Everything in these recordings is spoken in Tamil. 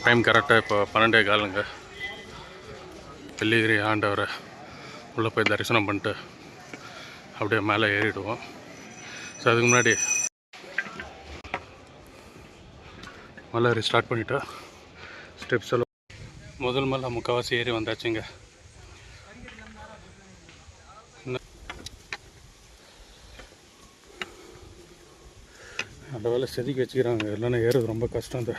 டைம் கரெக்டாக இப்போ 12:15. வெள்ளிகிரி ஆண்டவரை உள்ளே போய் தரிசனம் பண்ணிட்டு அப்படியே மேலே ஏறிடுவோம். ஸோ அதுக்கு முன்னாடி மலை ஏறி ஸ்டார்ட் பண்ணிவிட்டா ஸ்டெப்ஸ் எல்லாம் முதல் மலை முக்கால்வாசி ஏறி வந்தாச்சுங்க. அந்த வேலை செதுக்கி வச்சுக்கிறாங்க, இல்லைன்னா ஏறுறது ரொம்ப கஷ்டம். அந்த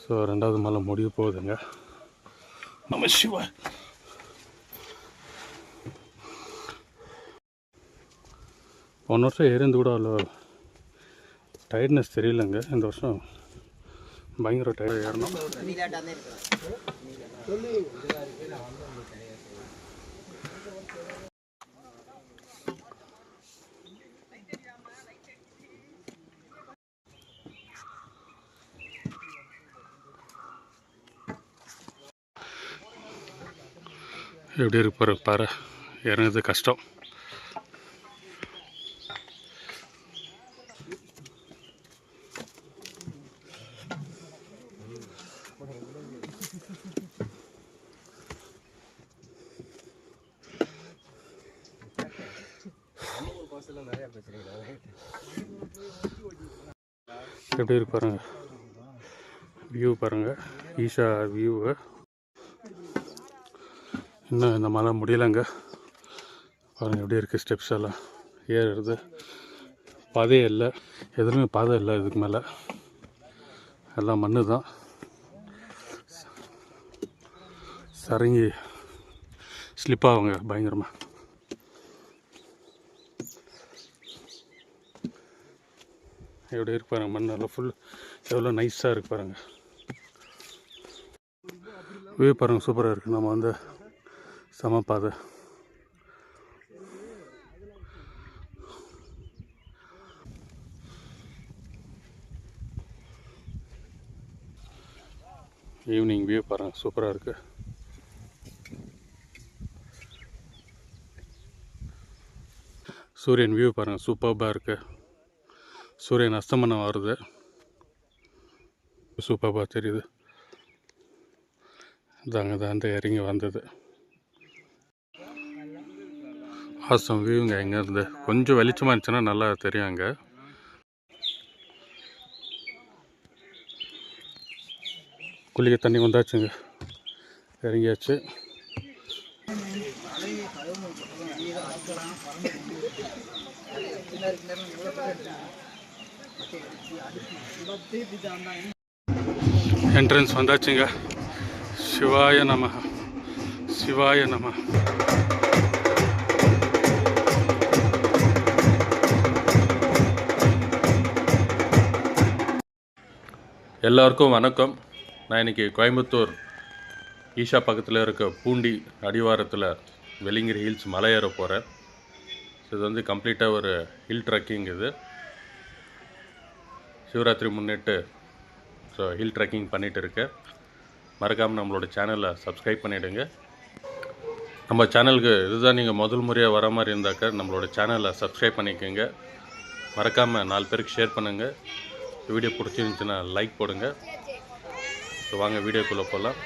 ஸோ 2வது மலை முடிவு போகுதுங்க. நம்ம சிவா போன வருஷம் ஏறிந்து கூட அவ்வளோ டயர்ட்னஸ் தெரியலங்க. இந்த வருஷம் பயங்கர டயர்ட் ஏறணும். எப்படி இருப்பார் பாரு, இறங்குறது கஷ்டம். எப்படி இருக்கு பாருங்க, வியூ பாருங்கள், ஈஷா வியூவு. இன்னும் இந்த மலை முடியலைங்க. பாருங்கள் எப்படி இருக்குது, ஸ்டெப்ஸ் எல்லாம் ஏறுறது. பாதையே இல்லை, எதுவுமே பாதை இல்லை. இதுக்கு மேலே எல்லாம் மண்ணு தான். சரங்கி ஸ்லிப் ஆகுங்க பயங்கரமாக. எப்படி இருக்கு பாருங்கள், மண்ணெல்லாம் ஃபுல் எவ்வளோ நைஸாக இருக்கு பாருங்கள். வியூ பாருங்கள், சூப்பராக இருக்குது. நம்ம வந்து செம பாதை. ஈவினிங் வியூ பாருங்கள், சூப்பராக இருக்குது. சூரியன் வியூ பாருங்கள், சூப்பராக இருக்குது. சூரியன் அஸ்தமனம் வருது, சூப்பராக தெரியுது. இதாங்க தான் இறங்கி வந்தது. ஆசம் வியூங்க. எங்கேருந்து கொஞ்சம் வெளிச்சமாக இருந்துச்சுன்னா நல்லா தெரியும். அங்கே குளிக்க தண்ணி வந்தாச்சுங்க, இறங்கியாச்சு. என்ட்ரன்ஸ் வந்தாச்சுங்க. சிவாய நமஹ, சிவாய நமஹ. எல்லாருக்கும் வணக்கம். நான் இன்றைக்கி கோயம்புத்தூர் ஈஷா பக்கத்தில் இருக்க பூண்டி அடிவாரத்தில் வெள்ளிங்கிரி ஹில்ஸ் மலை ஏற போகிறேன். இது வந்து கம்ப்ளீட்டாக ஒரு ஹில் ட்ரெக்கிங். இது சிவராத்திரி முன்னிட்டு ஸோ ஹில் ட்ரெக்கிங் பண்ணிகிட்டு இருக்கேன். மறக்காமல் நம்மளோட சேனலை சப்ஸ்கிரைப் பண்ணிவிடுங்க. நம்ம சேனலுக்கு இதுதான் நீங்கள் முதல் முறையாக வர மாதிரி இருந்தாக்க நம்மளோட சேனலை சப்ஸ்கிரைப் பண்ணிக்கோங்க. மறக்காமல் 4 பேருக்கு ஷேர் பண்ணுங்கள். வீடியோ பிடிச்சிருந்துச்சுன்னா லைக் போடுங்க. ஸோ வாங்க வீடியோக்குள்ளே போகலாம்.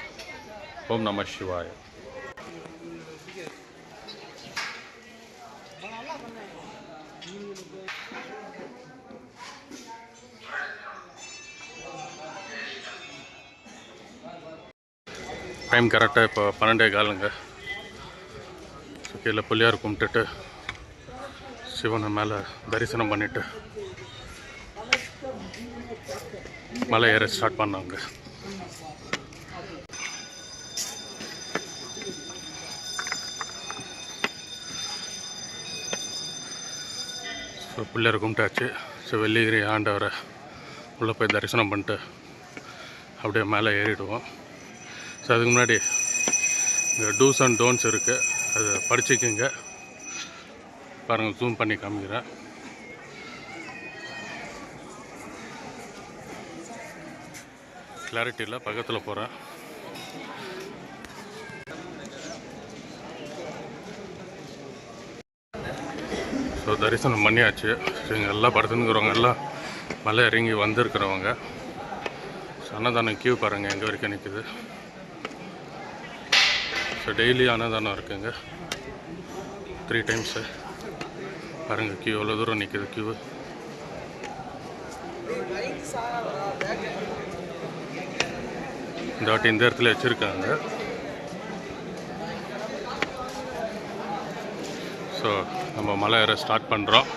ஓம் நம சிவாய. டைம் கரெக்டாக இப்போ 12:15. கீழே பிள்ளையார் கும்பிட்டுட்டு சிவனை மேலே தரிசனம் பண்ணிவிட்டு மலை ஏற ஸ்டார்ட் பண்ணாங்க. ஸோ பிள்ளையார் கும்பிட்டாச்சு. ஸோ வெள்ளிகிரி ஆண்டவரை உள்ளே போய் தரிசனம் பண்ணிட்டு அப்படியே மேலே ஏறிடுவோம். ஸோ அதுக்கு முன்னாடி இங்கே டூஸ் அண்ட் டோன்ட்ஸ் இருக்குது, அதை படிச்சுக்கோங்க. பாருங்கள், ஜூம் பண்ணி காமிக்கிறேன். கிளாரிட்டி இல்லை, பக்கத்தில் போகிறேன். ஸோ தரிசனம் பண்ணியாச்சு. ஸோ இங்கே எல்லாம் படுத்துனுக்குறவங்க எல்லாம் மலை இறங்கி வந்திருக்கிறவங்க. அன்னதானம் கியூ பாருங்கள் எங்கே வரைக்கும் நிற்குது. ஸோ டெய்லி அன்னதானம் இருக்குங்க 3 டைம்ஸு. பாருங்கள் கியூ எவ்வளோ தூரம் நிற்குது கியூ. இந்த வாட்டி இந்த இடத்துல வச்சுருக்காங்க. ஸோ நம்ம மலை ஏற ஸ்டார்ட் பண்ணுறோம்.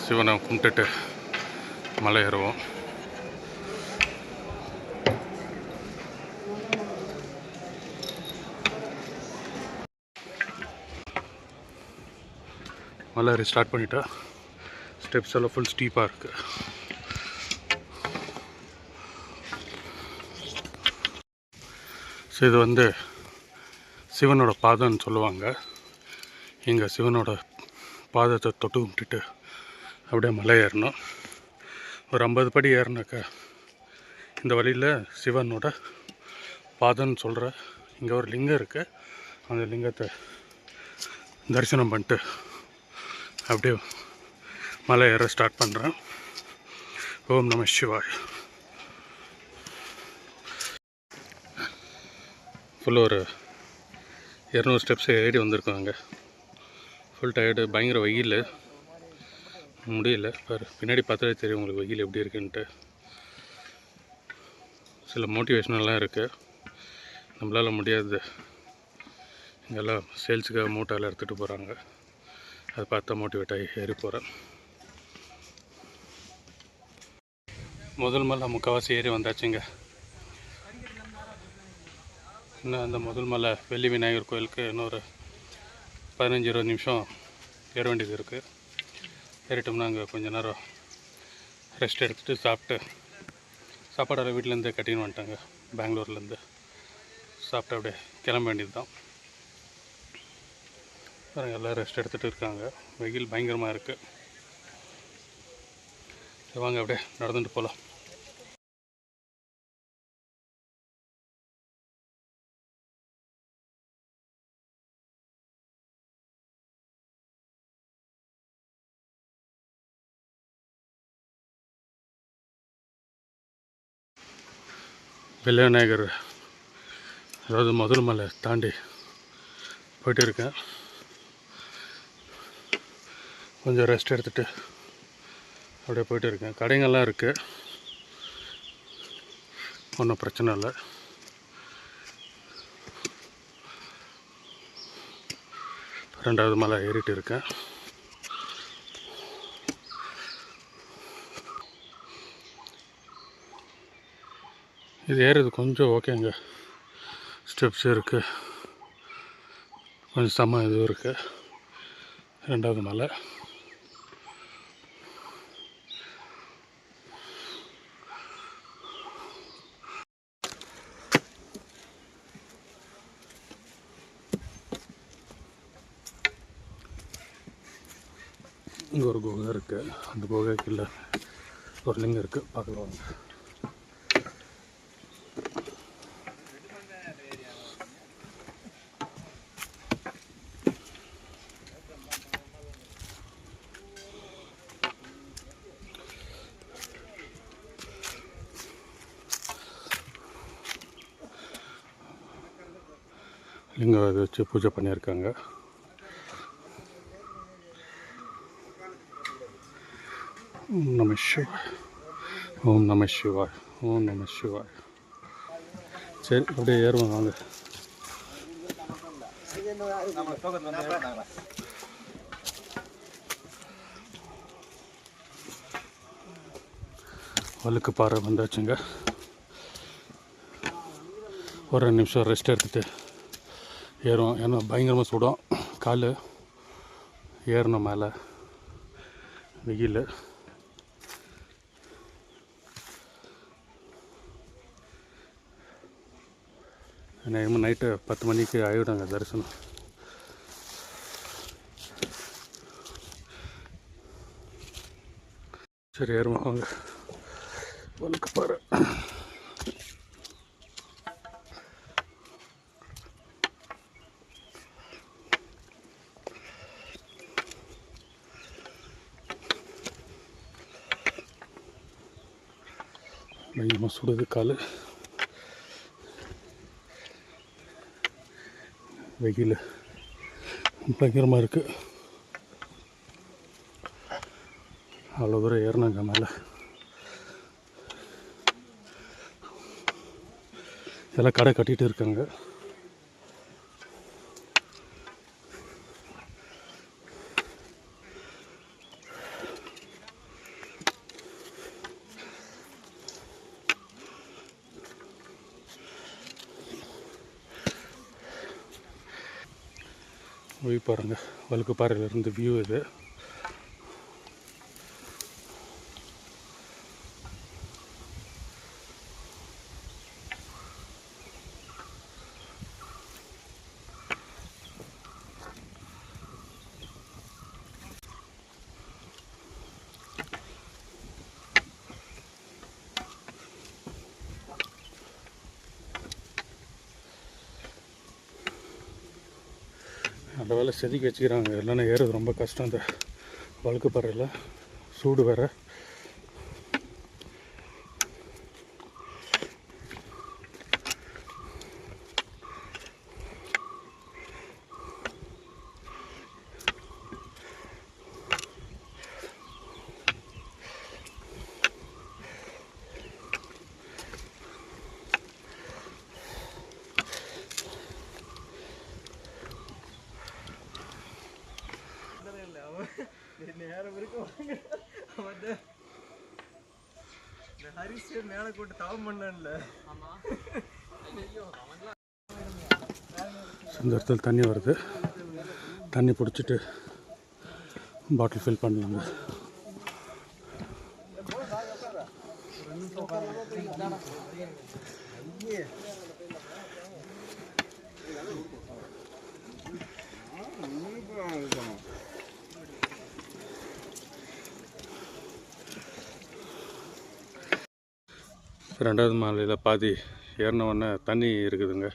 சிவனை கும்பிட்டுட்டு மலை ஏறுவோம். மலை ஏறி ஸ்டார்ட் பண்ணிட்டா ஸ்டெப்ஸ் எல்லாம் ஃபுல் ஸ்டீப்பாக இருக்குது. ஸோ இது வந்து சிவனோட பாதம்னு சொல்லுவாங்க. இங்கே சிவனோட பாதத்தை தொட்டு கும்பிட்டுட்டு அப்படியே மலை ஏறணும். ஒரு 50 படி ஏறினாக்கா இந்த வழியில் சிவனோட பாதம்னு சொல்கிற இங்கே ஒரு லிங்கம் இருக்குது. அந்த லிங்கத்தை தரிசனம் பண்ணிட்டு அப்படியே மலை ஏற ஸ்டார்ட் பண்ணுறேன். ஓம் நம சிவாய். ஃபுல் ஒரு 200 ஸ்டெப்ஸ் ஏறி வந்திருக்காங்க. ஃபுல் டயர்டு, பயங்கர வெயில், முடியல. பாரு பின்னாடி பார்த்தாலே தெரியும் உங்களுக்கு வெயில் எப்படி இருக்குன்ட்டு. சில மோட்டிவேஷனெல்லாம் இருக்குது. நம்மளால் முடியாது, இங்கெல்லாம் சேல்ஸுக்காக மூட்டையெல்லாம் எடுத்துகிட்டு போகிறாங்க. அதை பார்த்தா மோட்டிவேட் ஆகி ஏறி போகிறேன். முதல் மலை முக்கால்வாசி ஏறி வந்தாச்சுங்க. இன்னும் அந்த முதல் மலை வெள்ளி விநாயகர் கோயிலுக்கு இன்னொரு 15-20 நிமிஷம் ஏற வேண்டியது இருக்குது. ஏறிட்டோம்னா அங்கே கொஞ்சம் நேரம் ரெஸ்ட் எடுத்துகிட்டு சாப்பிட்டு, சாப்பாடெல்லாம் வீட்டிலேருந்து கட்டின்னு வந்துட்டாங்க. பெங்களூர்லேருந்து சாப்பிட்டு அப்படியே கிளம்ப வேண்டியது தான். பாருங்கள் எல்லோரும் ரெஸ்ட் எடுத்துகிட்டு இருக்காங்க. வெயில் பயங்கரமாக இருக்குது. வாங்க அப்படியே நடந்துட்டு போகலாம். வெள்ளி விநாயகர் அதாவது முதல் மலை தாண்டி போயிட்டு இருக்கேன். கொஞ்சம் ரெஸ்ட் எடுத்துகிட்டு அப்படியே போயிட்டு இருக்கேன். கடைங்கள்லாம் இருக்குது, ஒன்றும் பிரச்சனை இல்லை. ரெண்டாவது மலை ஏறிட்டு இருக்கேன். இது ஏறுறது கொஞ்சம் ஓகேங்க. ஸ்டெப்ஸ் இருக்குது, கொஞ்சம் செம்ம இதுவும் இருக்குது. ரெண்டாவது மலை இங்கே ஒரு குகை இருக்குது. அந்த குகைக்குள்ள ஒரு லிங்கம் இருக்குது, பார்க்கலாம். லிங்கம் அதை வச்சு பூஜை பண்ணியிருக்காங்க. ஓம் நம சிவாய், ஓம் நம சிவாய், ஓம் நம சிவாய். சரி அப்படியே ஏறுவோம் வாங்க. வழுக்கு பாறை வந்தாச்சுங்க. ஒரு 2 நிமிஷம் ரெஸ்ட் எடுத்துகிட்டு ஏறுவோம். ஏன்னா பயங்கரமாக சுடும் கால். ஏறணும் மேலே, வெயில். நைட்டு 10 மணிக்கு ஆகிவிடுங்க தரிசனம். சரி ஏறுவோம் வாங்க. வழுக்கு பாறை. பயங்கரமாக சுடுது கால். வெயில் பயங்கரமாக இருக்குது. அவ்வளோ தூரம் ஏறினாங்க மேலே. இதெல்லாம் கடை கட்டிகிட்டு இருக்காங்க. வியூ பாருங்கள், வழுக்குப்பாறையிலேருந்து வியூ இது. அந்த வேலை செதுக்கி வச்சுக்கிறாங்க, இல்லைன்னா ஏறுறது ரொம்ப கஷ்டம். அந்த வழுக்குப்பாறையில் சூடு வேறு. நேரம் இருக்கு ஹரிஸ் மேலே கூட்டு தவம் பண்ணல. இந்த இடத்துல தண்ணி வருது. தண்ணி பிடிச்சிட்டு பாட்டில் ஃபில் பண்ணுவாங்க. ரெண்டாவது மாலையில் பாதி ஏறினவுடனே தண்ணி இருக்குதுங்க.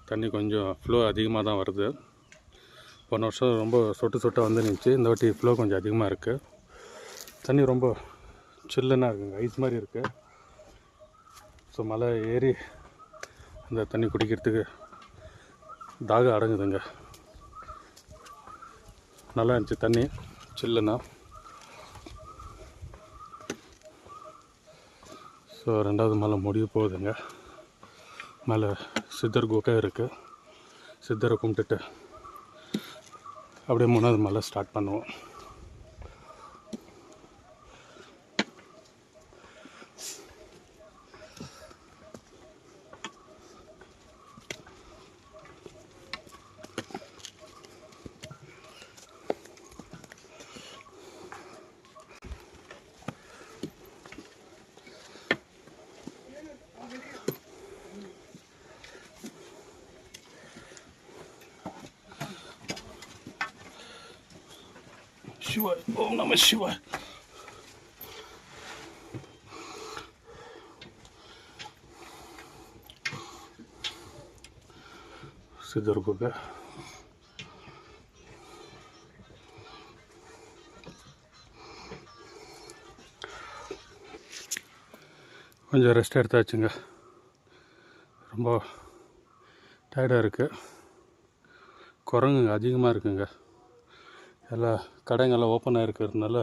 தண்ணி கொஞ்சம் ஃப்ளோ அதிகமாக தான் வருது. போன வருஷம் ரொம்ப சொட்டு சொட்டாக வந்து நினச்சி, இந்த வாட்டி ஃப்ளோ கொஞ்சம் அதிகமாக இருக்குது. தண்ணி ரொம்ப சில்லுன்னா இருக்குங்க, ஐஸ் மாதிரி இருக்குது. ஸோ மலை ஏறி அந்த தண்ணி குடிக்கிறதுக்கு தாகம் அடங்குதுங்க. நல்லா இருந்துச்சு தண்ணி சில்லுன்னா. ஸோ ரெண்டாவது மலை முடிய போகுதுங்க. மேலே சித்தர் குகை இருக்குது. சித்தரை கும்பிட்டுட்டு அப்படியே மூணாவது மலை ஸ்டார்ட் பண்ணுவோம். சிவாய், ஓம் நம சிவாய். சித்தர் குகை. கொஞ்சம் ரெஸ்ட் எடுத்தாச்சுங்க. ரொம்ப டயர்டாக இருக்குது. குரங்குங்க அதிகமாக இருக்குங்க. எல்லா கடைங்கெல்லாம் ஓப்பனாக இருக்கிறதுனால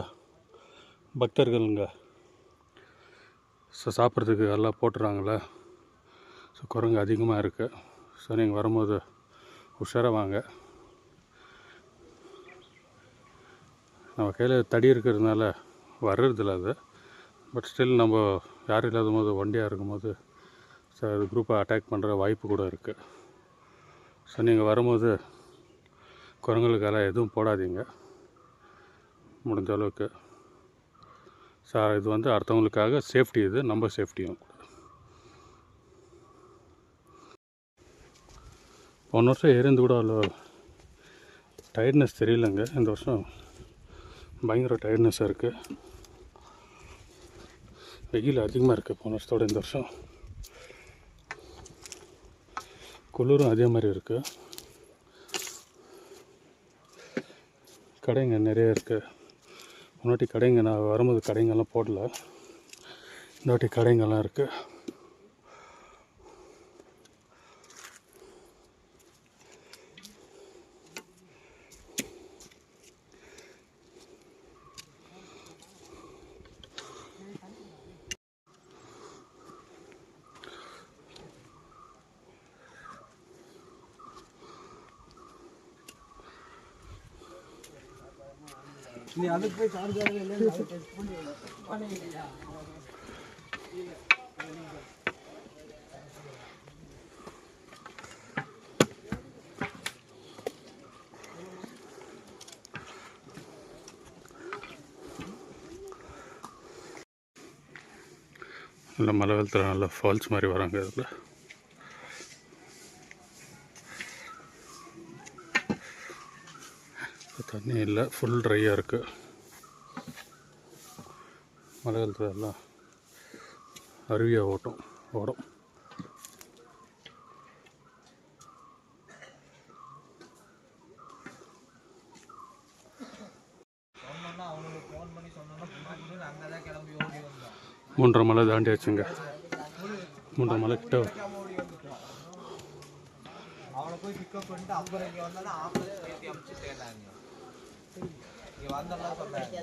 பக்தர்களுங்க சாப்பிட்றதுக்கு எல்லாம் போட்டுறாங்களே. ஸோ குரங்கு அதிகமாக இருக்குது. ஸோ நீங்கள் வரும்போது உஷாராக வாங்க. நம்ம கையில் தடி இருக்கிறதுனால வர்றதில்ல அது. பட் ஸ்டில் நம்ம யாரும் இல்லாத போது, ஒண்டியாக இருக்கும்போது அது குரூப்பை அட்டாக் பண்ணுற வாய்ப்பு கூட இருக்குது. ஸோ நீங்கள் வரும்போது குரங்களுக்கெல்லாம் எதுவும் போடாதீங்க முடிஞ்ச அளவுக்கு. சார் இது வந்து அடுத்தவங்களுக்காக சேஃப்டி, இது நம்ம சேஃப்டியும் கூட. போன வருஷம் ஏறிந்து கூட அவ்வளோ டயர்ட்னஸ் தெரியலைங்க. இந்த வருஷம் பயங்கர டயர்ட்னஸ்ஸாக இருக்குது. வெயில் அதிகமாக இருக்குது போன வருஷத்தோட இந்த வருஷம். குளிரும் அதே மாதிரி இருக்குது. கடைங்க நிறைய இருக்குது. முன்னாடி கடைங்க நான் வரும்போது கடைங்கெல்லாம் போடல. இந்த வாட்டி கடைங்கெல்லாம் இருக்குது. நீ அதுக்கு போய் சார்ஜ் ஆகவே இல்லைன்னு அதை டெஸ்ட் பண்ணி நல்ல மழை வெளுத்துல நல்ல ஃபால்ஸ் மாதிரி வராங்க இதில். தண்ணி இல்லை, ஃபுல் ட்ரையாக இருக்குது. மழை வெளுத்துல எல்லாம் அருவியாக ஓடும். சொன்னோன்னா அவனுக்கு ஃபோன் பண்ணி சொன்னோன்னா அங்கே தான் கிளம்பி ஓடி வந்தோம். 3.5 மலை தாண்டியாச்சுங்க. 3.5 மலை கிட்ட. அவனை போய் பிக்கப் பண்ணிட்டு அப்புறம் இங்கே வந்தாலும் ஆஃபீஸ் ஏற்றி அமைச்சு சேர்ந்தாங்க. இங்கே வந்தோம்னா சொன்னாங்க.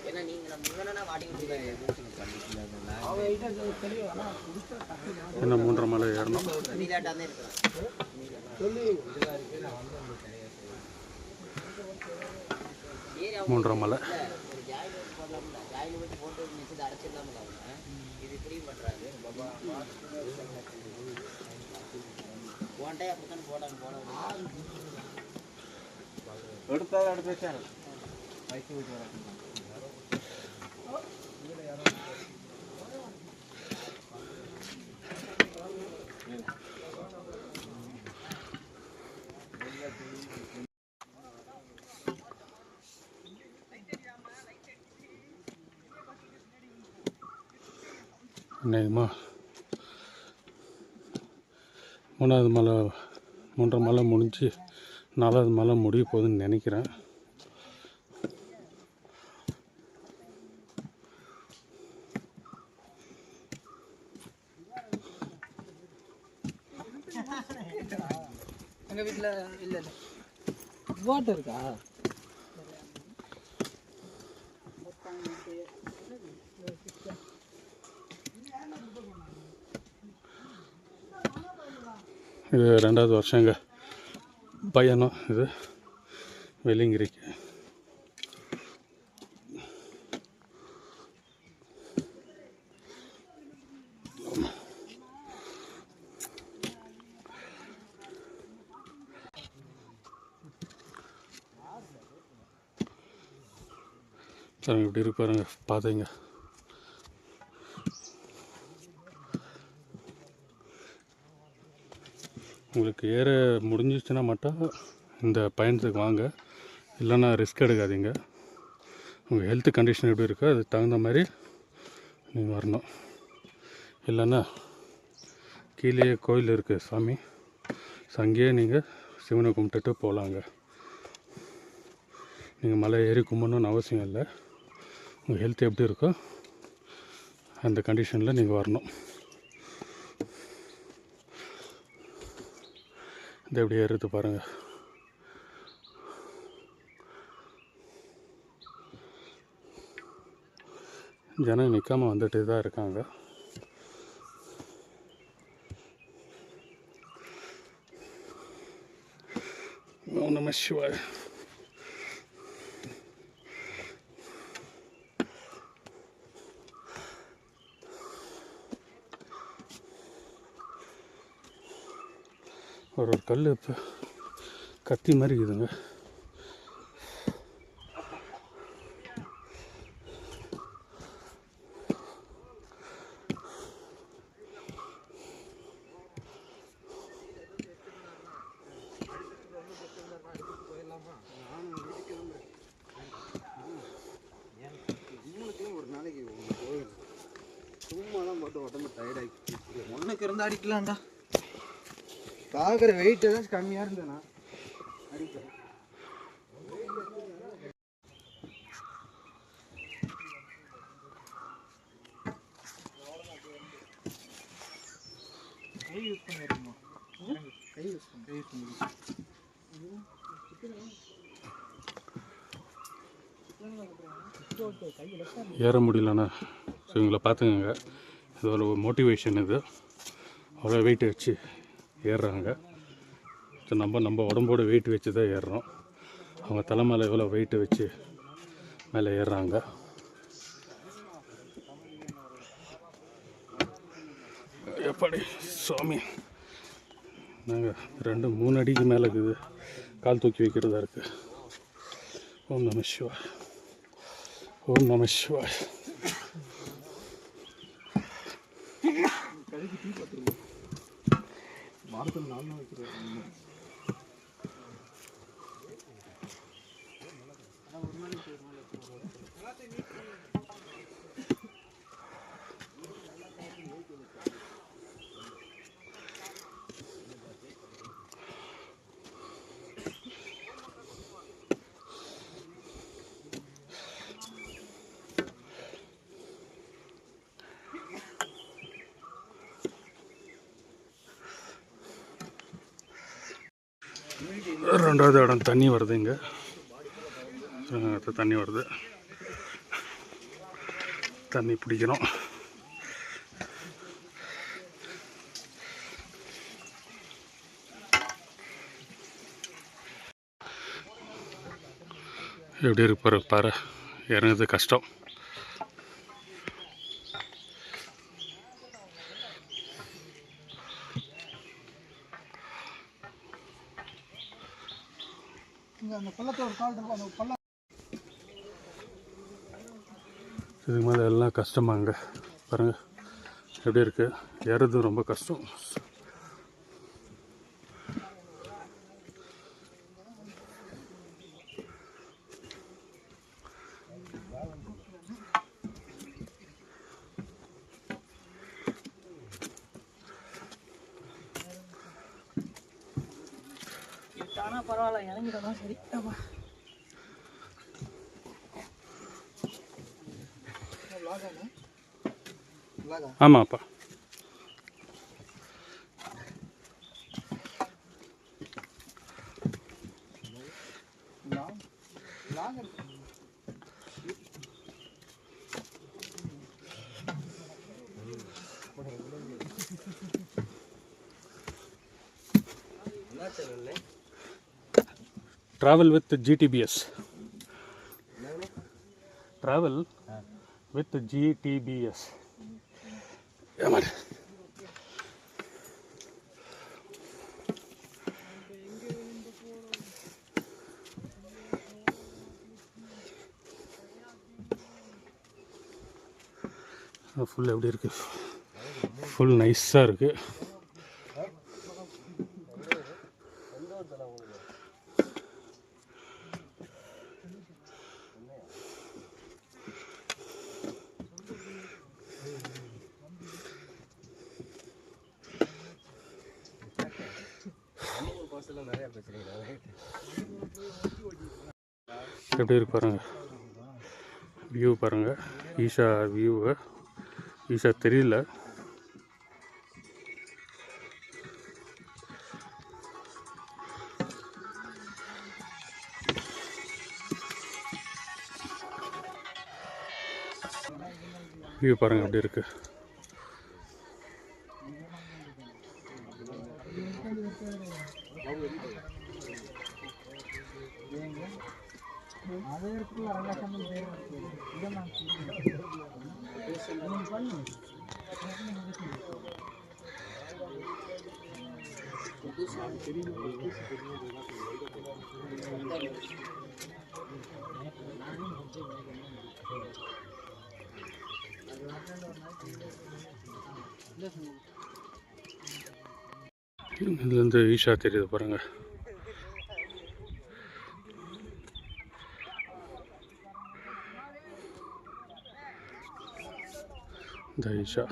என்ன 3.5 மலை ஏறணும். 3.5 மலை. அநேகமாக 3.5 மலை முடிஞ்சு 4வது மலை முடிய போகுதுன்னு நினைக்கிறேன். எங்கள் வீட்டில் இல்லை வாட்டர் இருக்கா? இது 2வது வருஷங்க பயணம் இது வெள்ளிங்கிரிக்கு. பாருங்க இப்படி இருக்கு பாருங்க பாதைங்க. உங்களுக்கு ஏற முடிஞ்சிச்சுன்னா மட்டும் இந்த பயணத்துக்கு வாங்க, இல்லைன்னா ரிஸ்க் எடுக்காதீங்க. உங்கள் ஹெல்த் கண்டிஷன் எப்படி இருக்கோ அதுக்கு தகுந்த மாதிரி நீங்கள் வரணும். இல்லைன்னா கீழே கோயில் இருக்குது சாமி, அங்கேயே நீங்கள் சிவனை கும்பிட்டுட்டு போகலாங்க. நீங்கள் மலை ஏறி கும்பிடணுன்னு அவசியம் இல்லை. உங்கள் ஹெல்த் எப்படி இருக்கோ அந்த கண்டிஷனில் நீங்கள் வரணும். இது எப்படி ஏறுது பாருங்கள். ஜனம் நிற்காமல் வந்துட்டு தான் இருக்காங்க. ஓம் நம சிவாய. ஒரு கல் இப்போ கத்தி மாதிரி இருக்குதுங்க. ஒரு நாளைக்கு சும்மா தான் போட்டு உடம்பு டயர்டாகி ஒன்றுக்கு இருந்து அடிக்கலாம்டா. பார்க்குற வெயிட் எல்லாம் கம்மியாக இருந்தேண்ணா அடிக்கிறேன். கை யூஸ் பண்ணிடுமா? கை யூஸ் பண்ணி ஏற முடியலண்ணா. ஸோ இவங்கள பார்த்துக்கோங்க, இது ஒரு மோட்டிவேஷன். இது அவ்வளோ வெயிட் வச்சு ஏறுறாங்க. ஸோ நம்ம உடம்போட வெயிட் வச்சு தான் ஏறுறோம். அவங்க தலை மேலே எவ்வளோ வெயிட்டு வச்சு மேலே ஏறுறாங்க. எப்படி சுவாமி, நாங்கள் 2-3 அடிக்கு மேலே இருக்குது, கால் தூக்கி வைக்கிறதா இருக்குது. ஓம் நம சிவாய், ஓம் நம சிவாய். வாரத்தில் 4 நாள் வைக்கிறேன். ரெண்டாவது இடம் தண்ணி வருது. இங்கே தண்ணி வருது, தண்ணி பிடிக்கணும். எப்படி இருப்பார் பாரு, இறங்குறது கஷ்டம். அந்த பள்ளத்தோட கால் இருக்கும், அந்த பள்ளம் இதுக்கு மேலே எல்லாம் கஷ்டமாங்க. பாருங்கள் எப்படி இருக்குது, ஏறது ரொம்ப கஷ்டம். ஆனால் பரவாயில்ல, இறங்கிட்டோம். சரி, ஆமாப்பா. Travel with GTBS. Travel with GTBS. Come on. Full எப்படி இருக்கு, ஃபுல் நைஸாக இருக்கு. எப்படி இருக்கு பாருங்க, வியூ பாருங்க. ஈஷா வியூவை, ஈஷா தெரியல. வியூ பாருங்க எப்படி இருக்கு. அதே இடத்துல 2 லட்சம் பேர் பண்ணு. இதுலேருந்து ஈஷா தெரியுது பாருங்க. இந்த ஈஷா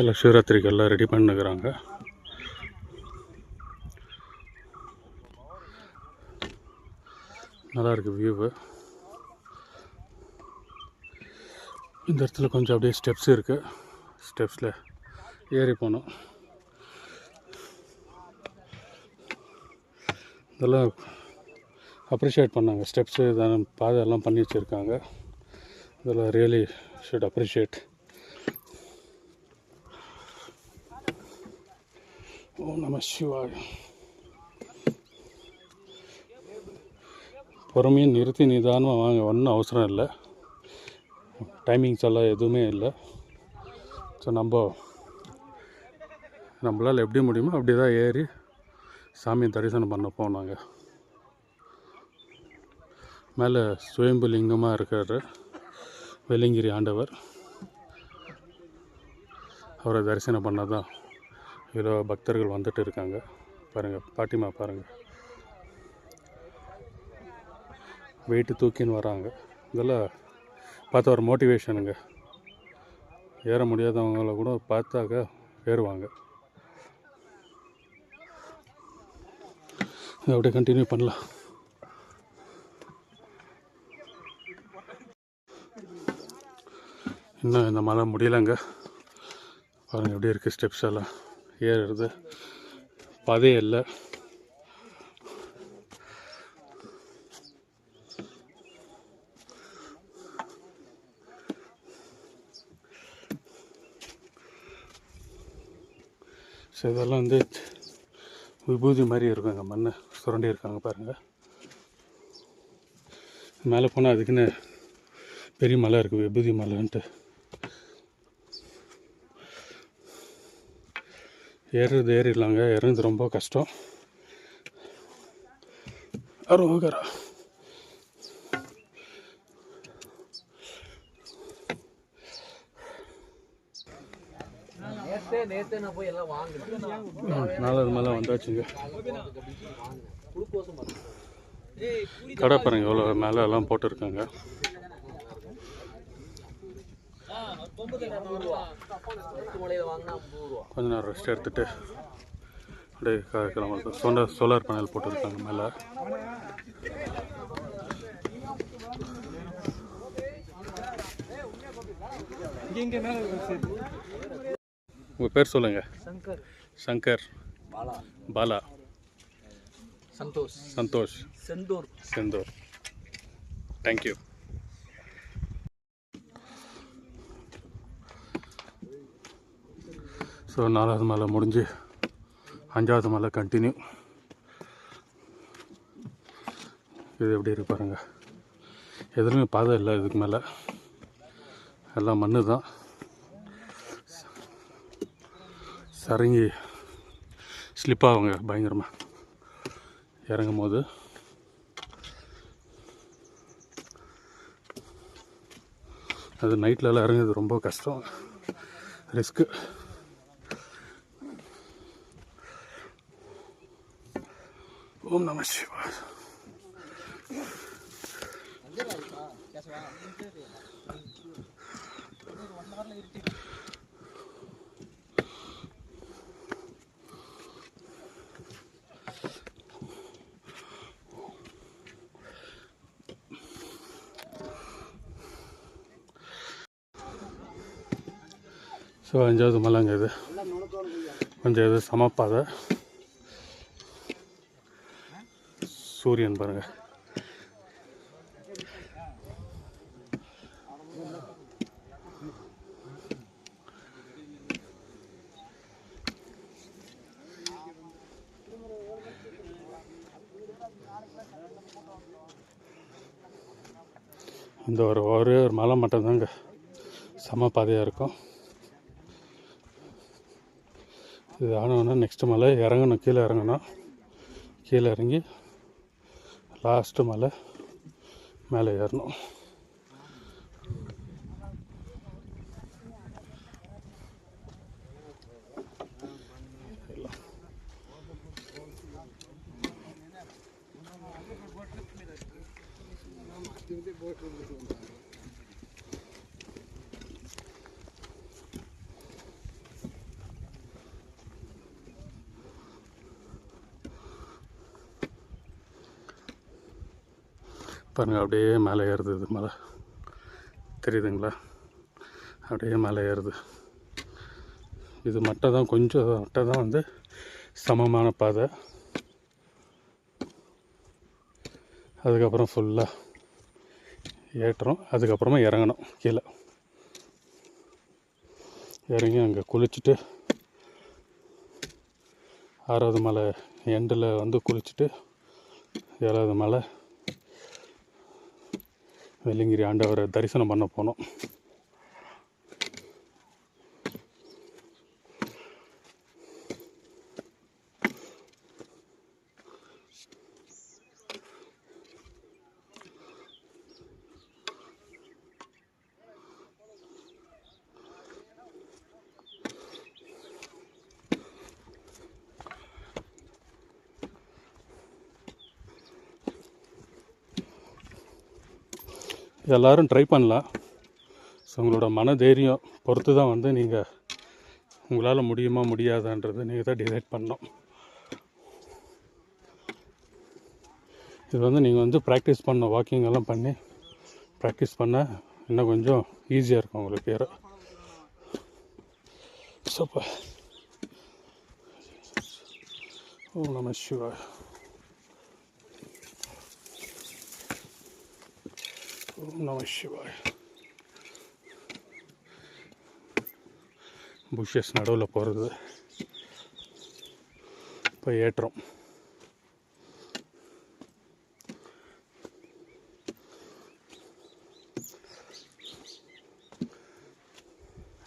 எல்லாம் சிவராத்திரிக்கு எல்லாம் ரெடி பண்ணுகிறாங்க. நல்லாயிருக்கு வியூவு. இந்த இடத்துல கொஞ்சம் அப்படியே ஸ்டெப்ஸ் இருக்குது. ஸ்டெப்ஸில் ஏறி போனோம். இதெல்லாம் அப்ரிஷியேட் பண்ணாங்க. ஸ்டெப்ஸு இதெல்லாம் பாதையெல்லாம் பண்ணி வச்சுருக்காங்க. இதெல்லாம் ரியலி ஷுட் அப்ரிஷியேட். ஓம் நம சிவாய. பொறுமையாக நிறுத்தி நிதானமாக வாங்க, ஒன்றும் அவசரம் இல்லை. டைமிங்ஸ் எல்லாம் எதுவுமே இல்லை. ஸோ நம்மளால் எப்படி முடியுமோ அப்படி தான் ஏறி சாமி தரிசனம் பண்ண போனாங்க. மேலே சுயம்பு லிங்கமாக இருக்கார் வெள்ளிங்கிரி ஆண்டவர். அவரை தரிசனம் பண்ண தான் இவ்வளோ பக்தர்கள் வந்துட்டு இருக்காங்க. பாருங்கள், பாட்டிமா பாருங்கள், வெயிட்டு தூக்கின்னு வராங்க. இதெல்லாம் பார்த்து ஒரு மோட்டிவேஷனுங்க. ஏற முடியாதவங்கள கூட பார்த்தாக்க ஏறுவாங்க. இதை அப்படியே கண்டினியூ பண்ணலாம். இன்னும் இந்த மலை முடியலைங்க. பாருங்கள் எப்படி இருக்குது ஸ்டெப்ஸ் எல்லாம். ஏறுறது பாதையே இல்லை. ஸோ இதெல்லாம் வந்து விபூதி மாதிரி இருக்குங்க. மண் சுரண்டி இருக்காங்க பாருங்கள். மேலே போனால் அதுக்குன்னு பெரிய மலை இருக்குது, விபூதி மலைன்ட்டு. ஏறுறது ஏறிடலாங்க, இறங்குறது ரொம்ப கஷ்டம். அரோகரா. நாலாவது மேலே வந்தாச்சுங்க. கடை பாருங்க எவ்வளோ மேலே எல்லாம் போட்டிருக்காங்க. கொஞ்ச நேரம் ரெஸ்ட் எடுத்துட்டு அப்படியே கிளம்ப. சோலார் பேனல் போட்டிருக்காங்க மேலே. உங்கள் பேர் சொல்லுங்கள். சங்கர், பாலா, சந்தோஷ், செந்தூர். தேங்க்யூ. ஸோ 4வது மலை முடிஞ்சு 5வது மலை கண்டினியூ. இது எப்படி இருக்கு பாருங்கள். எதுவுமே பாதை இல்லை இதுக்கு மேலே, எல்லாம் மண்ணு தான். சரங்கி ஸ்லிப்பாகுங்க பயங்கரமாக இறங்கும் போது. அது நைட்லலாம் இறங்குறது ரொம்ப கஷ்டம், ரிஸ்க்கு. ஓம் நம சிவாய. ஸோ 5வது மலைங்க இது. கொஞ்சம் இது சமப்பாதை. சூரியன் பாருங்கள். இந்த ஒரே ஒரு மலை மட்டும்தாங்க சமப்பாதையாக இருக்கும். இது ஆனோன்னா நெக்ஸ்ட்டு மலை இறங்கணும், கீழே இறங்கணும். கீழே இறங்கி லாஸ்ட்டு மலை மேலே ஏறணும். பாருங்கள் அப்படியே மேலே ஏறுது. இது மலை தெரியுதுங்களா? அப்படியே மேலே ஏறுது. இது மட்டும் தான், கொஞ்சம் மட்டும் தான் வந்து சமமான பாதை. அதுக்கப்புறம் ஃபுல்லாக ஏற்றம், அதுக்கப்புறமா இறங்கணும் கீழே. இறங்கி அங்கே குளிச்சுட்டு 6வது மலை எண்டில் வந்து குளிச்சுட்டு 7வது மலை வெள்ளிங்கிரி ஆண்டவரை தரிசனம் பண்ண போனோம். எல்லோரும் ட்ரை பண்ணலாம். ஸோ உங்களோட மனதைரியம் பொறுத்து தான் வந்து நீங்கள் உங்களால் முடியுமா முடியாதான்றது நீங்கள் தான் டிசைட் பண்ணணும். இது வந்து நீங்கள் வந்து ப்ராக்டிஸ் பண்ண வாக்கிங் எல்லாம் பண்ணி ப்ராக்டிஸ் பண்ண இன்னும் கொஞ்சம் ஈஸியாக இருக்கும் உங்களுக்கு ஏற. சூப்பர். ஓம் நம சிவாய. ஓம் நம சிவாய. புஷஸ் நடுவில் போகிறது. இப்போ ஏற்றம்.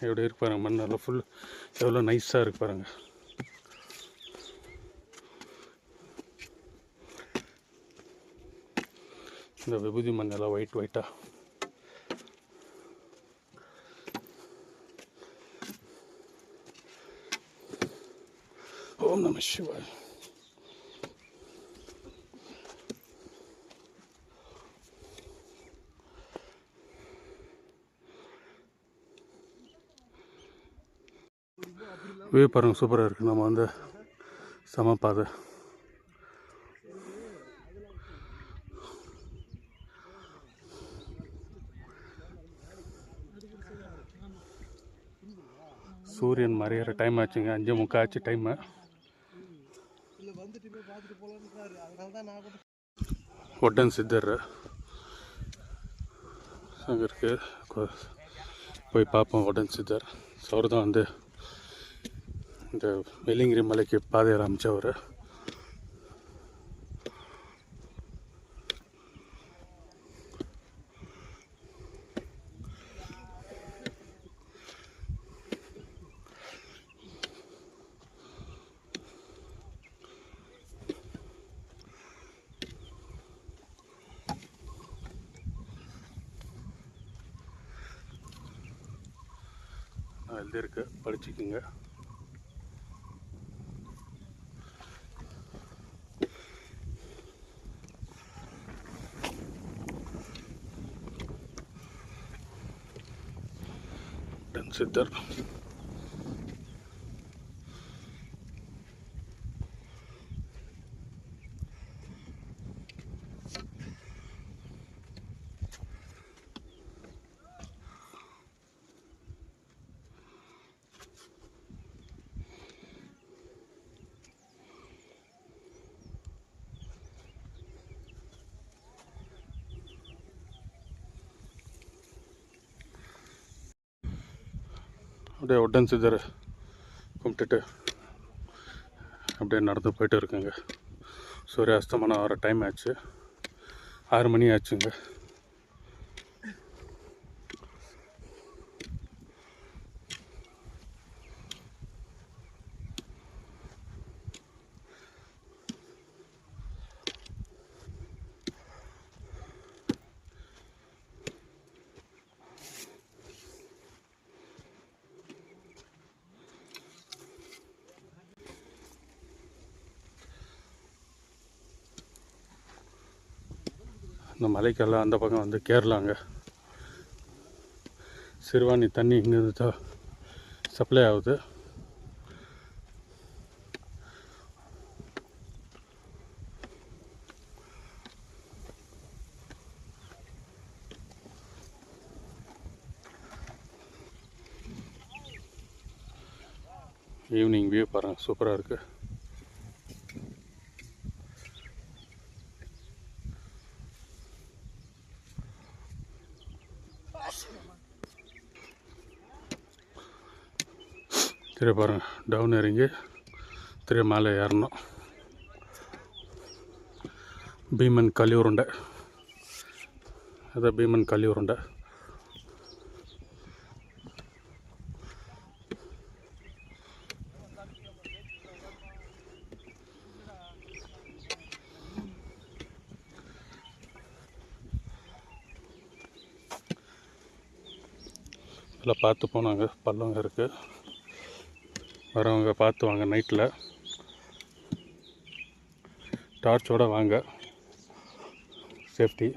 எப்படி இருக்கு பாருங்கள், மண் நல்லா ஃபுல் எவ்வளோ நைஸாக இருக்கு பாருங்கள். இந்த விபூதி மண் எல்லாம் ஒயிட்டாக. ஓம் நம சிவாய. வியூ பாருங்கள், சூப்பராக இருக்குது. நம்ம வந்து சமப்பாதை. சூரியன் மறையிற டைம் ஆச்சுங்க. 5:45 ஆச்சு டைமு. ஒட்டன் சித்தர் அங்கே இருக்குது, போய் பார்ப்போம். ஒட்டன் சித்தர் அவர் தான் வந்து இந்த வெள்ளிங்கிரி மலைக்கு பாதையில் அமைச்சவர். எழுதியிருக்கு, படிச்சுக்குங்க. சித்தர் அப்படியே ஒட்டன் சித்தர் கும்பிட்டுட்டு அப்படியே நடந்து போயிட்டு இருக்குங்க. சூரிய அஸ்தமனம் ஆகிற டைம் ஆச்சு. 6 மணி ஆச்சுங்க. இந்த மலைக்கெல்லாம் அந்த பக்கம் வந்து கேரளாங்க. சிறுவாணி தண்ணி இங்கேருந்து தான் சப்ளை ஆகுது. ஈவினிங் வியூ பாருங்கள், சூப்பராக இருக்குது. திரும்ப பாருங்கள், டவுன் இறங்கி திரும்ப மேலே ஏறணும். பீமன் களி உருண்டை, அதான் பீமன் களி உருண்டை. இதில் பார்த்து போனாங்க, பள்ளங்க இருக்குது. வரவங்க பார்த்து வாங்க, நைட்டில் டார்ச்சோடு வாங்க, சேஃப்டி.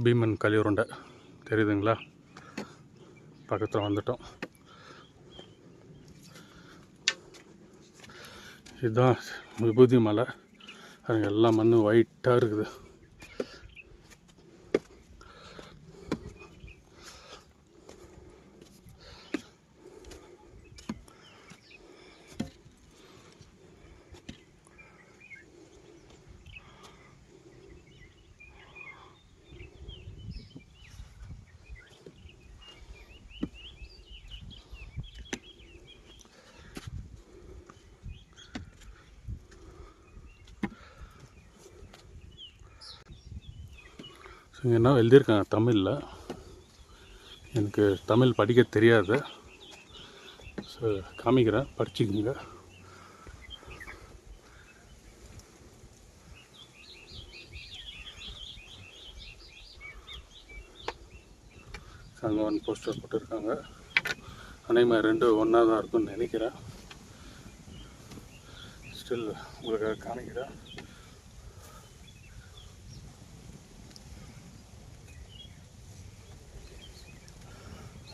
பீமன் களி உருண்டை தெரியுதுங்களா? பக்கத்தில் வந்துட்டோம். இதுதான் விபூதி மலை. அது எல்லா மண்ணும் ஒயிட்டாக இருக்குது. இங்கே என்ன எழுதியிருக்காங்க தமிழில், எனக்கு தமிழ் படிக்க தெரியாது. ஸோ காமிக்கிறேன், படிச்சுக்கிங்க. அங்கே ஒன் போஸ்டர் போட்டிருக்காங்க. அனைமா ரெண்டு ஒன்றா தான் இருக்குன்னு நினைக்கிறேன். ஸ்டில் உங்களுக்காக காமிக்கிறேன்.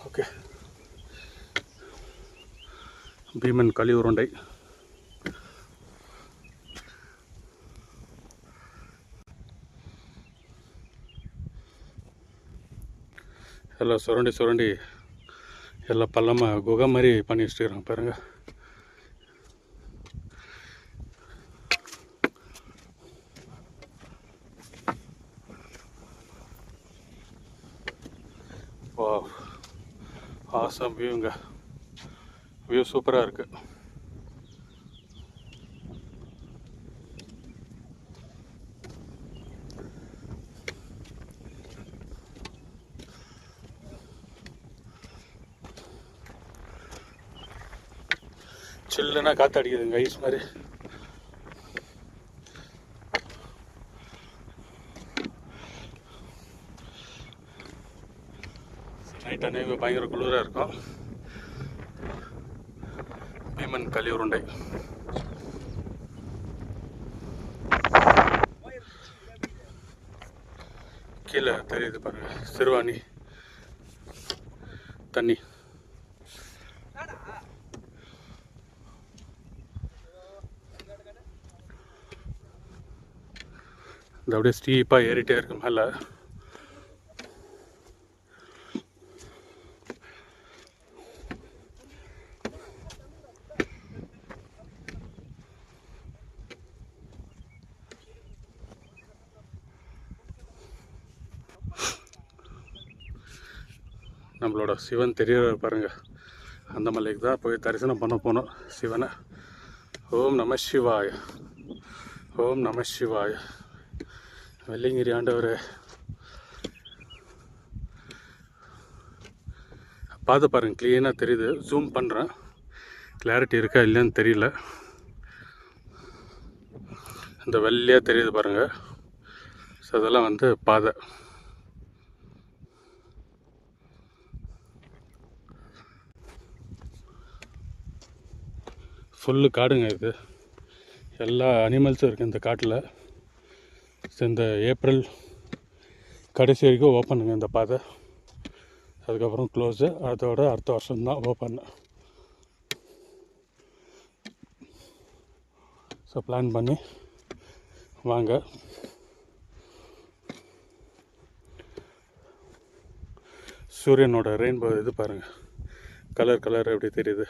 ஓகே, பீமன் களி உருண்டை. எல்லாம் சுரண்டி சுரண்டி எல்லாம் பள்ளமாக குகை மாதிரி பண்ணி வச்சுக்கிறாங்க பாருங்க. வா, ஆசம் வியூங்க, வியூ சூப்பராக இருக்குது. சில்லுன்னா காற்று அடிக்குதுங்க, ஐஸ் மாதிரி. நைட் அன்னைக்கு பயங்கர குளிராக இருக்கும். பீமன் களி உருண்டை. கீழே தெரியுது பாருங்க, சிறுவாணி தண்ணி. இது அப்படியே ஸ்டீப்பாக ஏறிட்டே இருக்கு மேலே. நம்மளோட சிவன் தெரிய பாருங்க, அந்த மலைக்கு தான் போய் தரிசனம் பண்ண போனோம் சிவனை. ஓம் நம சிவாய, ஓம் நம சிவாய. வெள்ளிங்கிரி ஆண்டவர் பார்த்து பாருங்கள், க்ளீனாக தெரியுது. ஜூம் பண்ணுறேன், கிளாரிட்டி இருக்கா இல்லைன்னு தெரியல. இந்த வெள்ளையாக தெரியுது பாருங்கள். ஸோ அதெல்லாம் வந்து பாதை. ஃபுல்லு காடுங்க இது. எல்லா அனிமல்ஸும் இருக்குது இந்த காட்டில். இந்த ஏப்ரல் கடைசி வரைக்கும் ஓப்பனுங்க இந்த பாதை. அதுக்கப்புறம் க்ளோஸு. அதோட அடுத்த வருஷம்தான் ஓப்பன். ஸோ பிளான் பண்ணி வாங்க. சூரியனோட ரெயின்போ இது பாருங்கள், கலர் எப்படி தெரியுது.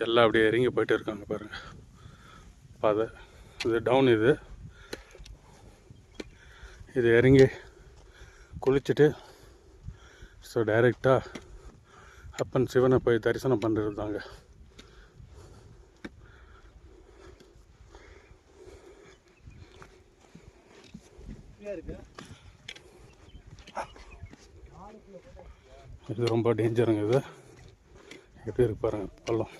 எல்லாம் அப்படியே இறங்கி போயிட்டு இருக்காங்க பாருங்கள் பாதை. இது டவுன். இது இறங்கி குளிச்சுட்டு ஸோ டைரெக்டாக அப்பன் சிவனை போய் தரிசனம் பண்ணுறது தாங்க. இது ரொம்ப டேஞ்சருங்க. இது எப்படி இருக்கு பாருங்கள் பள்ளம்.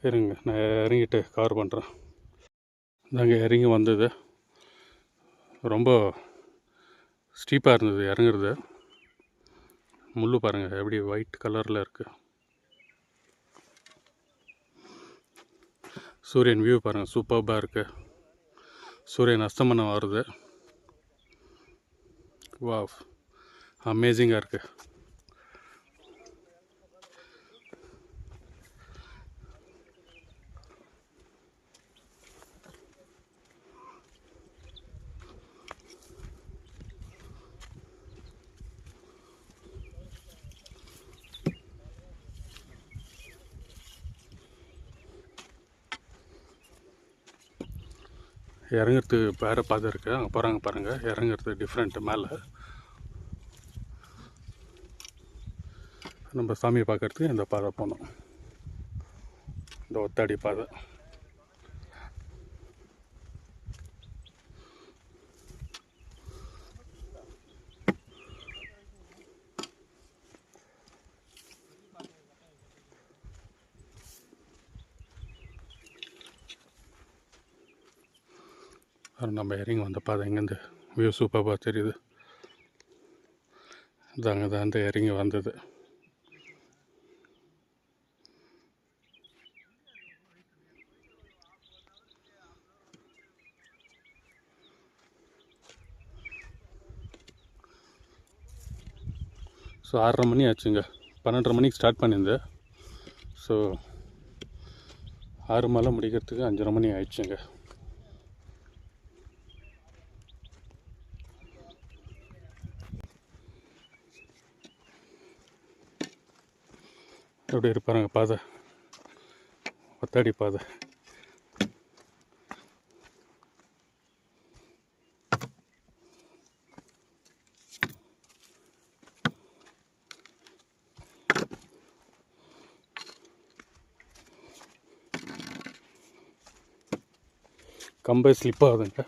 இருங்க நான் இறங்கிட்டு கவர் பண்ணுறேன். நாங்கள் இறங்கி வந்தது ரொம்ப ஸ்டீப்பாக இருந்தது இறங்குறது. முள் பாருங்கள் எப்படி ஒயிட் கலரில் இருக்குது. சூரியன் வியூ பாருங்கள் சூப்பர்பாக இருக்குது. சூரியன் அஸ்தமனம் வருது. வாவ், அமேசிங்காக இருக்குது. இறங்குறதுக்கு வேறு பாதை இருக்குது. அங்கே போகிறாங்க பாருங்கள். இறங்குறது டிஃப்ரெண்ட்டு. மேலே நம்ம சாமியை பார்க்குறதுக்கு இந்த பாதை போனோம். இந்த ஒத்தாடி பாதை. நம்ம இறங்கி வந்த பாதை எங்கேருந்து வியூ சூப்பராக தெரியுது. இதாங்க தான் அந்த இறங்கி வந்தது. ஸோ 6:30 மணி ஆச்சுங்க. 12:30 மணிக்கு ஸ்டார்ட் பண்ணியிருந்தேன். ஸோ 6 மலை முடிக்கிறதுக்கு 5:30 மணி ஆயிடுச்சுங்க. எப்படி இருப்பாருங்க பாதை, ஒத்தாடி பாதை. கம்பை ஸ்லிப் ஆகுதுங்க.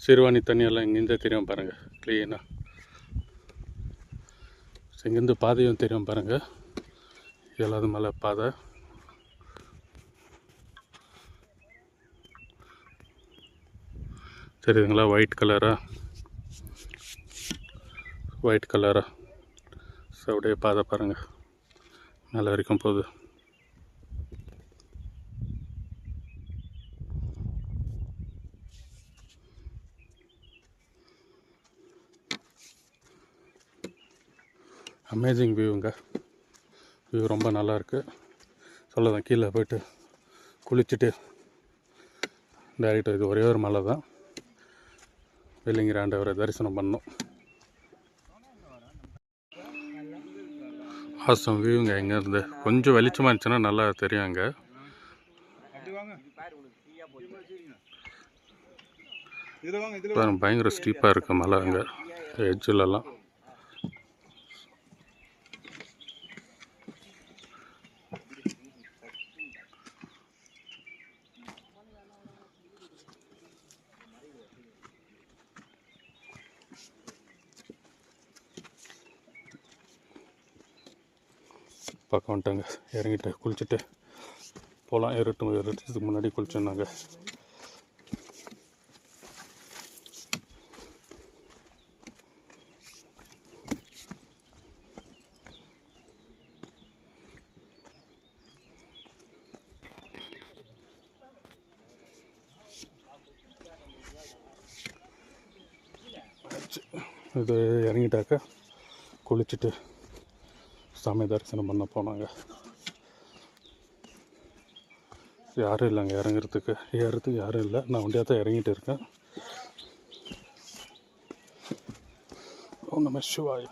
சிறுவாணி தண்ணியெல்லாம் இங்கேருந்தே தெரியும் பாருங்கள் க்ளீனாக. இங்கேருந்து பாதையும் தெரியும் பாருங்கள். ஏழாவது மலை பாதை. தெரியுதுங்களா? ஒயிட் கலராக ஸோ அப்படியே பாதை பாருங்கள் மேலே வரைக்கும் போகுது. அமேசிங் வியூங்க. வியூ ரொம்ப நல்லாயிருக்கு. சொல்லதான் கீழே போய்ட்டு குளிச்சுட்டு டைரெக்டாக இது ஒரே ஒரு மலை தான், வெள்ளிங்கிரி ஆண்டவரை தரிசனம் பண்ணோம். ஆசம் வியூங்க. இங்கேருந்து கொஞ்சம் வெளிச்சமாக இருந்துச்சுன்னா நல்லா தெரியும். அங்கே பயங்கர ஸ்டீப்பாக இருக்குது மலை அங்கே எட்ஜிலலாம். பக்கம் வந்துட்டாங்க. இறங்கிட்டு குளிச்சுட்டு போகலாம். ஏறத்துக்கு முன்னாடி குளிச்சோன்னாங்க. இது இறங்கிட்டாக்க குளிச்சுட்டு சாமி தரிசனம் பண்ண போனாங்க. யாரும் இல்லைங்க ஏறத்துக்கு யாரும் இல்லை. நான் ஒண்டியாக தான் இறங்கிட்டு இருக்கேன். ஓம் நம சிவாய.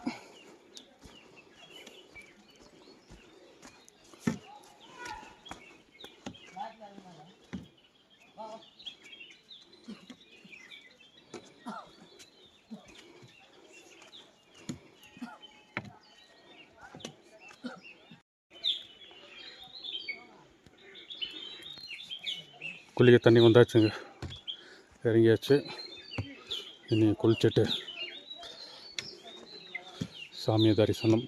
குளிக்க தண்ணி வந்தாச்சுங்க. இறங்கியாச்சு. இனி குளிச்சுட்டு சாமி தரிசனம்.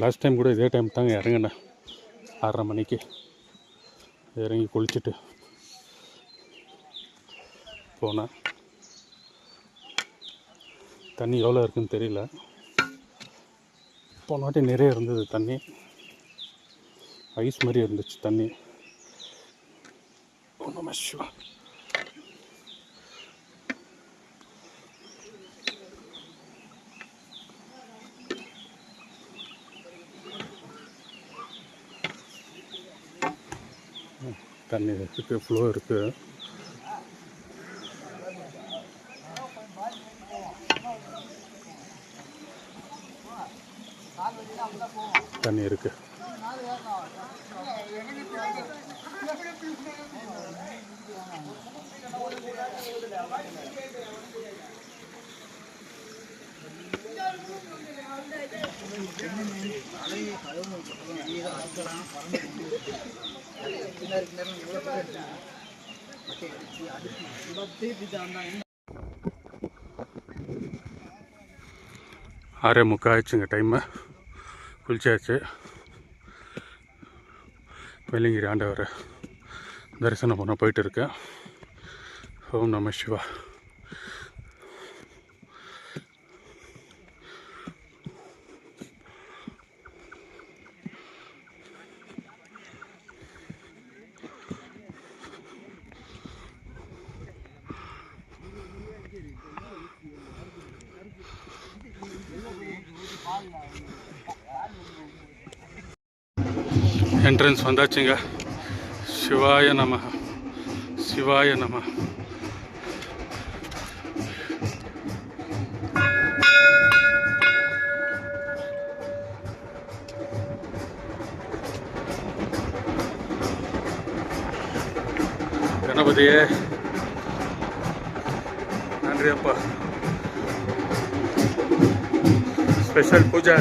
லாஸ்ட் டைம் கூட இதே டைம் தாங்க இறங்கினேன். 6:30 மணிக்கு இறங்கி குளிச்சுட்டு போனேன். தண்ணி எவ்வளோ இருக்குதுன்னு தெரியல. போன வாட்டி நிறைய இருந்தது தண்ணி. ஐஸ் மாதிரி இருந்துச்சு தண்ணி. ஒன்றும் ஷுவா. தண்ணி இருக்குது, ஃப்ளோ இருக்குது. தண்ணி இருக்குது. ஆறே முக்கால் ஆயிடுச்சுங்க டைமு. குளிச்சாச்சு. வெள்ளிங்கிரி ஆண்டவரை தரிசனம் பண்ண போயிட்டு இருக்கேன். ஓம் நம சிவா. என்ட்ரன்ஸ் வந்தாச்சுங்க. சிவாய நம, சிவாய நம. கணபதியே நன்றி அப்பா. ஸ்பெஷல் பூஜை.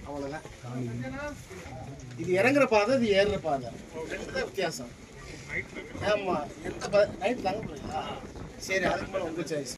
அவ்வளோதான். இது இறங்குற பாதை, இது ஏறுற பாதை, ரெண்டு தான் வித்தியாசம். ஆமாம், நைட் தாங்க போறீங்களா? சரி, அதுக்கு மேலே உங்கள் சாய்ஸ்.